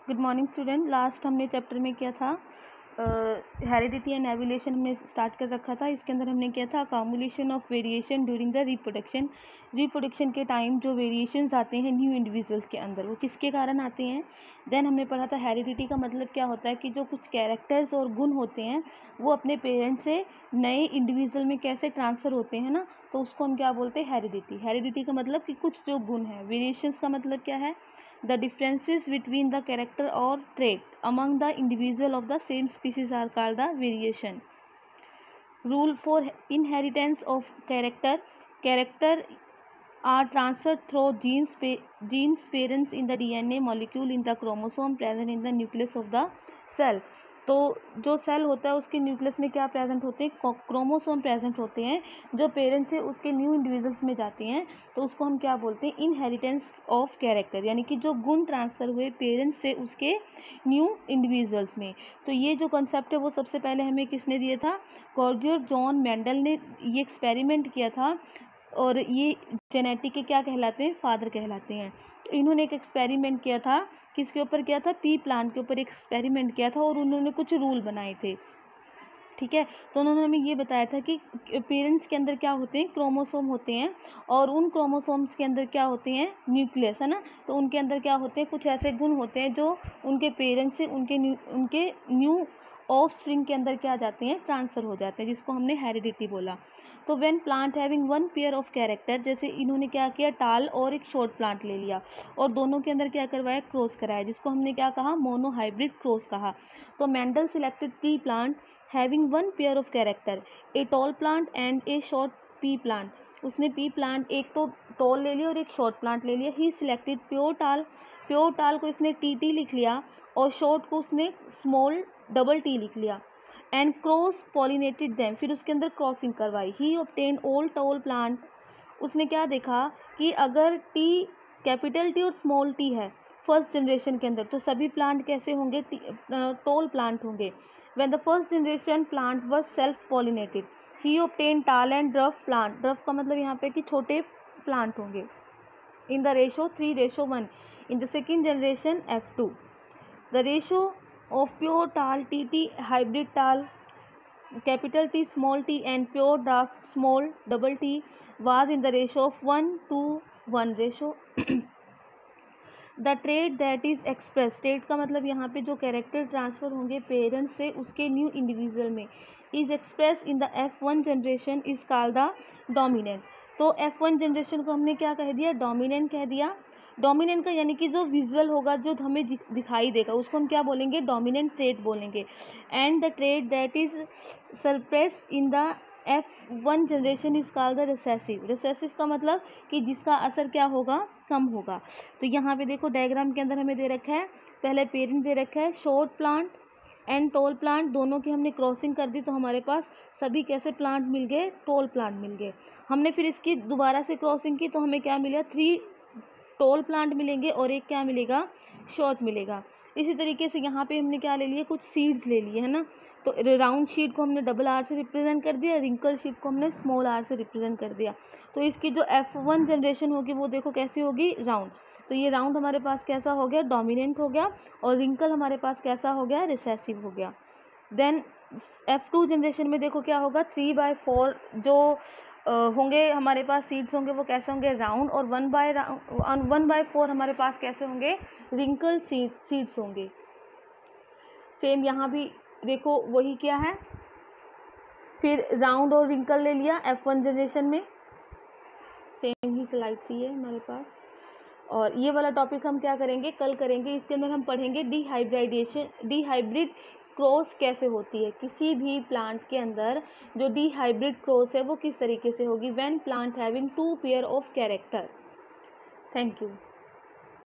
Good morning student. Last हमने chapter में किया था हेरिडिटी एंड एवोल्यूशन हमने स्टार्ट कर रखा था। इसके अंदर हमने किया था accumulation of variation during the reproduction के टाइम जो वेरिएशंस आते हैं न्यू इंडिविजुअल्स के अंदर वो किसके कारण आते हैं। देन हमने पढ़ा था हेरिडिटी का मतलब क्या होता है कि जो कुछ कैरेक्टर्स और गुण होते हैं वो अपने पेरेंट्स से नए इंडिविजुअल में कैसे ट्रांसफ़र होते हैं ना, तो उसको हम क्या बोलते हैं, हेरिडिटी। हेरिडिटी का मतलब कि कुछ जो गुण है। वेरिएशंस का मतलब क्या है, the differences between the character or trait among the individual of the same species are called the variation. Rule for inheritance of character are transferred through genes parents in the DNA molecule in the chromosome present in the nucleus of the cell. तो जो cell होता है उसके nucleus में क्या present होते हैं, chromosome present होते हैं जो पेरेंट्स से उसके न्यू इंडिविजुअल्स में जाते हैं। तो उसको हम क्या बोलते हैं, इनहेरिटेंस ऑफ कैरेक्टर, यानी कि जो गुण ट्रांसफ़र हुए पेरेंट्स से उसके न्यू इंडिविजुअल्स में। तो ये जो कॉन्सेप्ट है वो सबसे पहले हमें किसने दिया था, गॉर्जियर जॉन मेंडल ने ये एक्सपेरिमेंट किया था। और ये जेनेटिक के क्या कहलाते हैं, फादर कहलाते हैं। तो इन्होंने एक एक्सपेरिमेंट किया था, किसके ऊपर किया था, पी प्लांट के ऊपर एक एक्सपेरिमेंट किया था और उन्होंने कुछ रूल बनाए थे। ठीक है, तो उन्होंने हमें ये बताया था कि पेरेंट्स के अंदर क्या होते हैं, क्रोमोसोम होते हैं और उन क्रोमोसोम्स के अंदर क्या होते हैं, न्यूक्लियस, है ना। तो उनके अंदर क्या होते हैं, कुछ ऐसे गुण होते हैं जो उनके पेरेंट्स से उनके न्यू ऑफ स्प्रिंग के अंदर क्या जाते हैं, ट्रांसफ़र हो जाते हैं, जिसको हमने हेरिडिटी बोला। तो when plant having one pair of character, जैसे इन्होंने क्या किया, टाल और एक शॉर्ट प्लांट ले लिया और दोनों के अंदर क्या करवाया, क्रॉस कराया, जिसको हमने क्या कहा, मोनोहाइब्रिड क्रॉस कहा। तो Mendel selected P plant having one pair of character, a tall plant and A short P plant. उसने पी प्लांट एक तो टॉल ले लिया और एक शॉर्ट प्लांट ले लिया। ही सिलेक्टेड प्योर टाल को इसने टी लिख लिया और शॉर्ट को उसने स्मॉल डबल टी लिख लिया। एंड क्रॉस पॉलिनेटेड देम, फिर उसके अंदर क्रॉसिंग करवाई। ही ऑब्टेन ऑल टॉल प्लांट, उसने क्या देखा कि अगर टी कैपिटल टी और स्मॉल टी है फर्स्ट जनरेशन के अंदर तो सभी प्लांट कैसे होंगे, टॉल प्लांट होंगे। When the first generation plant was self-pollinated, he obtained tall and dwarf plant. Dwarf का मतलब यहाँ पे कि छोटे प्लांट होंगे। In the ratio 3:1. In the second generation F2, the ratio of pure tall TT hybrid tall capital T small t and pure dwarf small double t was in the ratio of 1:1 ratio. The trade that is express, trade का मतलब यहाँ पे जो character transfer होंगे parents से उसके new individual में, is express in the F1 generation is called the dominant. तो F1 जनरेशन को हमने क्या कह दिया, डोमिनेंट कह दिया। डोमिनेंट का यानी कि जो विजुअल होगा, जो हमें दिखाई देगा, उसको हम क्या बोलेंगे, डोमिनेंट ट्रेड बोलेंगे। And the trade that is suppress in the F1 generation is called the recessive. Recessive का मतलब कि जिसका असर क्या होगा, कम होगा। तो यहाँ पे देखो डायग्राम के अंदर हमें दे रखा है, पहले पेरेंट दे रखा है, short plant and tall plant, दोनों की हमने क्रॉसिंग कर दी तो हमारे पास सभी कैसे प्लांट मिल गए, टॉल प्लांट मिल गए। हमने फिर इसकी दोबारा से क्रॉसिंग की तो हमें क्या मिला, 3 टॉल प्लांट मिलेंगे और एक क्या मिलेगा, शॉर्ट मिलेगा। इसी तरीके से यहाँ पे हमने क्या ले लिए, कुछ सीड्स ले लिए, है ना। तो राउंड शीट को हमने डबल आर से रिप्रेजेंट कर दिया, रिंकल शीट को हमने स्मॉल आर से रिप्रेजेंट कर दिया। तो इसकी जो F1 जनरेशन होगी वो देखो कैसी होगी, राउंड। तो ये राउंड हमारे पास कैसा हो गया, डोमिनेंट हो गया, और रिंकल हमारे पास कैसा हो गया, रिसेसिव हो गया। देन F2 जनरेशन में देखो क्या होगा, 3/4 जो होंगे हमारे पास सीड्स होंगे वो कैसे होंगे, राउंड, और 1/4 हमारे पास कैसे होंगे, रिंकल सीड्स होंगे। सेम यहाँ भी देखो वही क्या है, फिर राउंड और रिंकल ले लिया F1 जनरेशन में, सेम ही स्लाइड थी है हमारे पास। और ये वाला टॉपिक हम क्या करेंगे, कल करेंगे। इसके अंदर हम पढ़ेंगे डिहाइब्रिड क्रॉस कैसे होती है, किसी भी प्लांट के अंदर जो डिहाइब्रिड क्रॉस है वो किस तरीके से होगी, when plant having 2 pair of character. Thank you.